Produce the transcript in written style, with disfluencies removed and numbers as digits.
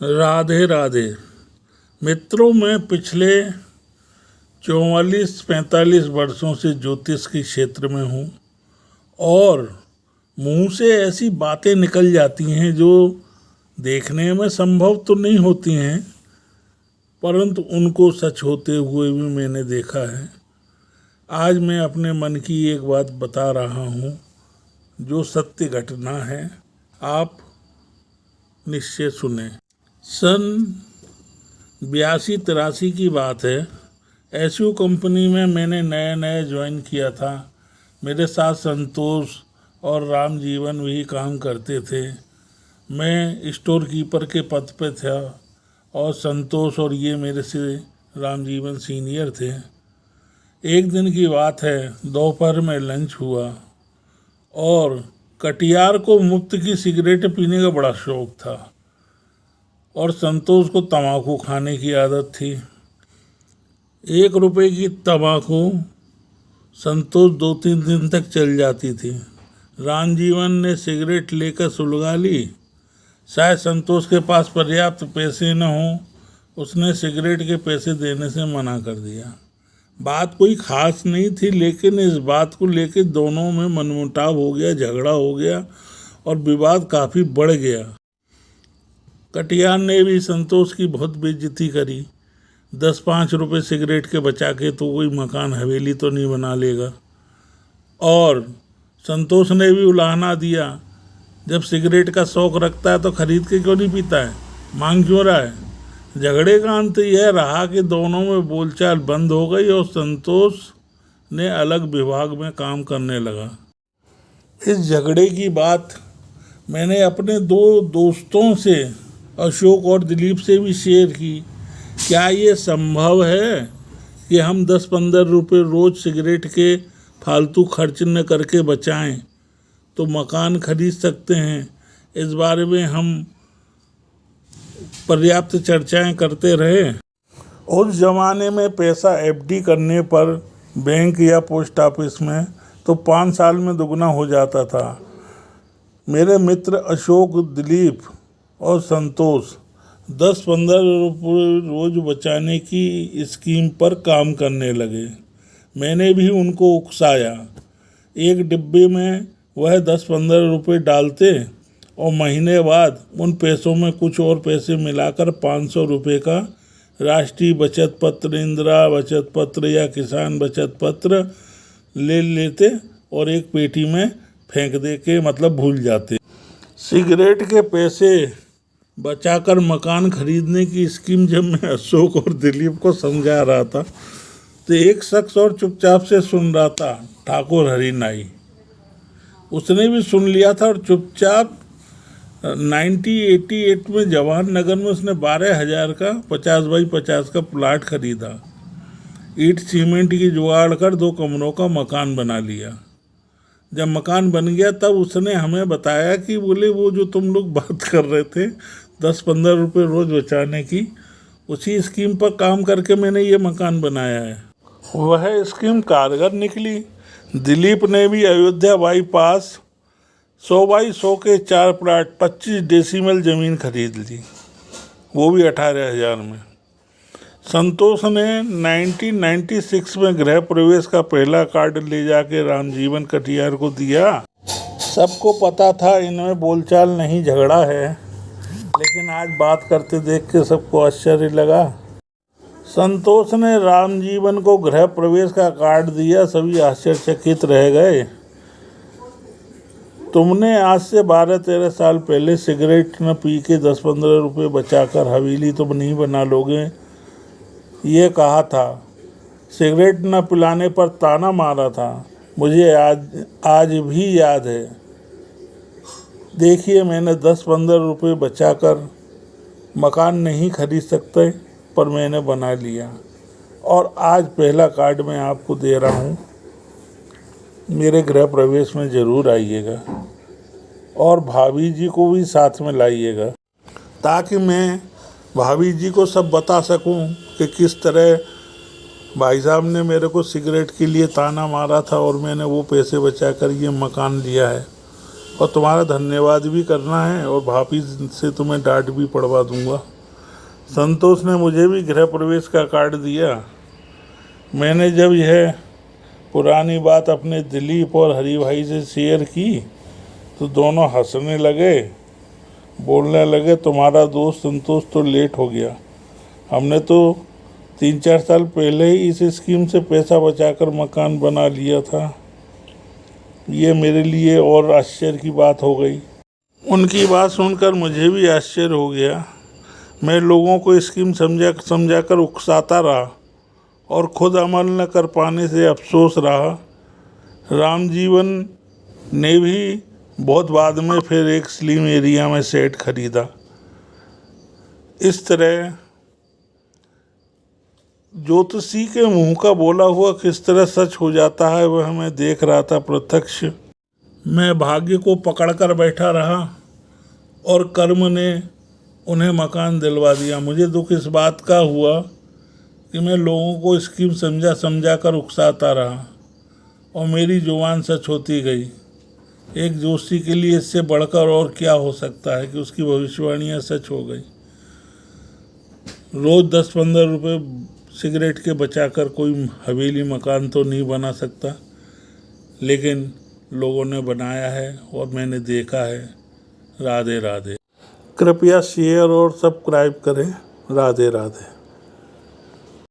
राधे राधे मित्रों, मैं पिछले 44-45 वर्षों से ज्योतिष के क्षेत्र में हूँ और मुंह से ऐसी बातें निकल जाती हैं जो देखने में संभव तो नहीं होती हैं, परंतु उनको सच होते हुए भी मैंने देखा है। आज मैं अपने मन की एक बात बता रहा हूँ जो सत्य घटना है, आप निश्चय सुने। सन 82-83 की बात है। एसयू कंपनी में मैंने नया ज्वाइन किया था। मेरे साथ संतोष और राम जीवन भी काम करते थे। मैं स्टोर कीपर के पद पे था और संतोष और ये मेरे से राम जीवन सीनियर थे। एक दिन की बात है, दोपहर में लंच हुआ और कटियार को मुफ्त की सिगरेट पीने का बड़ा शौक था और संतोष को तम्बाकू खाने की आदत थी। 1 रुपए की तम्बाकू संतोष 2-3 दिन तक चल जाती थी। रामजीवन ने सिगरेट लेकर सुलगा ली। शायद संतोष के पास पर्याप्त पैसे न हो, उसने सिगरेट के पैसे देने से मना कर दिया। बात कोई खास नहीं थी, लेकिन इस बात को लेकर दोनों में मनमुटाव हो गया, झगड़ा हो गया और विवाद काफ़ी बढ़ गया। कटियार ने भी संतोष की बहुत बेइज्जती करी। 10-5 रुपये सिगरेट के बचा के तो कोई मकान हवेली तो नहीं बना लेगा। और संतोष ने भी उलाहना दिया, जब सिगरेट का शौक़ रखता है तो खरीद के क्यों नहीं पीता है, मांग क्यों रहा है। झगड़े का अंत यह रहा कि दोनों में बोलचाल बंद हो गई और संतोष ने अलग विभाग में काम करने लगा। इस झगड़े की बात मैंने अपने 2 दोस्तों से, अशोक और दिलीप से भी शेयर की। क्या ये संभव है कि हम 10-15 रुपये रोज़ सिगरेट के फालतू खर्च न करके बचाएं तो मकान खरीद सकते हैं। इस बारे में हम पर्याप्त चर्चाएं करते रहे। उस ज़माने में पैसा एफडी करने पर बैंक या पोस्ट ऑफिस में तो 5 साल में दुगना हो जाता था। मेरे मित्र अशोक, दिलीप और संतोष 10-15 रुपये रोज़ बचाने की स्कीम पर काम करने लगे। मैंने भी उनको उकसाया। एक डिब्बे में वह 10-15 रुपये डालते और महीने बाद उन पैसों में कुछ और पैसे मिलाकर 500 रुपये का राष्ट्रीय बचत पत्र, इंदिरा बचत पत्र या किसान बचत पत्र ले लेते और एक पेटी में फेंक दे के मतलब भूल जाते। सिगरेट के पैसे बचाकर मकान खरीदने की स्कीम जब मैं अशोक और दिलीप को समझा रहा था तो एक शख्स और चुपचाप से सुन रहा था, ठाकुर हरिनाई। उसने भी सुन लिया था और चुपचाप 1988 में जवाहर नगर में उसने 12,000 का 50 बाई 50 का प्लाट खरीदा। ईंट सीमेंट की जुगाड़ कर 2 कमरों का मकान बना लिया। जब मकान बन गया तब उसने हमें बताया कि बोले वो जो तुम लोग बात कर रहे थे 10-15 रुपये रोज़ बचाने की, उसी स्कीम पर काम करके मैंने ये मकान बनाया है। वह स्कीम कारगर निकली। दिलीप ने भी अयोध्या बाईपास 100 बाई 100 के 4 प्लाट 25 डेसिमल ज़मीन खरीद ली, वो भी 18,000 में। संतोष ने 1996 में गृह प्रवेश का पहला कार्ड ले जाके रामजीवन कटियार को दिया। सबको पता था इनमें बोलचाल नहीं, झगड़ा है, लेकिन आज बात करते देख के सबको आश्चर्य लगा। संतोष ने रामजीवन को गृह प्रवेश का कार्ड दिया, सभी आश्चर्यचकित रह गए। तुमने आज से 12-13 साल पहले सिगरेट न पी के 10-15 रुपये बचाकर हवेली तो नहीं बना लोगे, ये कहा था। सिगरेट न पिलाने पर ताना मारा था, मुझे आज भी याद है। देखिए, मैंने 10-15 रुपये बचाकर मकान नहीं खरीद सकते पर मैंने बना लिया और आज पहला कार्ड मैं आपको दे रहा हूँ। मेरे गृह प्रवेश में ज़रूर आइएगा और भाभी जी को भी साथ में लाइएगा ताकि मैं भाभी जी को सब बता सकूं कि किस तरह भाई साहब ने मेरे को सिगरेट के लिए ताना मारा था और मैंने वो पैसे बचाकर ये मकान लिया है। और तुम्हारा धन्यवाद भी करना है और भाभी से तुम्हें डांट भी पड़वा दूंगा। संतोष ने मुझे भी गृह प्रवेश का कार्ड दिया। मैंने जब यह पुरानी बात अपने दिलीप और हरी भाई से शेयर की तो दोनों हंसने लगे, बोलने लगे, तुम्हारा दोस्त संतोष तो लेट हो गया। हमने तो 3-4 साल पहले ही इस स्कीम से पैसा बचाकर मकान बना लिया था। ये मेरे लिए और आश्चर्य की बात हो गई। उनकी बात सुनकर मुझे भी आश्चर्य हो गया। मैं लोगों को स्कीम समझाकर उकसाता रहा और खुद अमल न कर पाने से अफसोस रहा। राम जीवन ने भी बहुत बाद में फिर एक स्लिम एरिया में सेट खरीदा। इस तरह ज्योतिषी के मुंह का बोला हुआ किस तरह सच हो जाता है वह मैं देख रहा था प्रत्यक्ष। मैं भाग्य को पकड़कर बैठा रहा और कर्म ने उन्हें मकान दिलवा दिया। मुझे दुख इस बात का हुआ कि मैं लोगों को स्कीम समझा कर उकसाता रहा और मेरी जुबान सच होती गई। एक जोशी के लिए इससे बढ़कर और क्या हो सकता है कि उसकी भविष्यवाणियाँ सच हो गई। रोज़ 10-15 रुपये सिगरेट के बचाकर कोई हवेली मकान तो नहीं बना सकता, लेकिन लोगों ने बनाया है और मैंने देखा है। राधे राधे। कृपया शेयर और सब्सक्राइब करें। राधे राधे।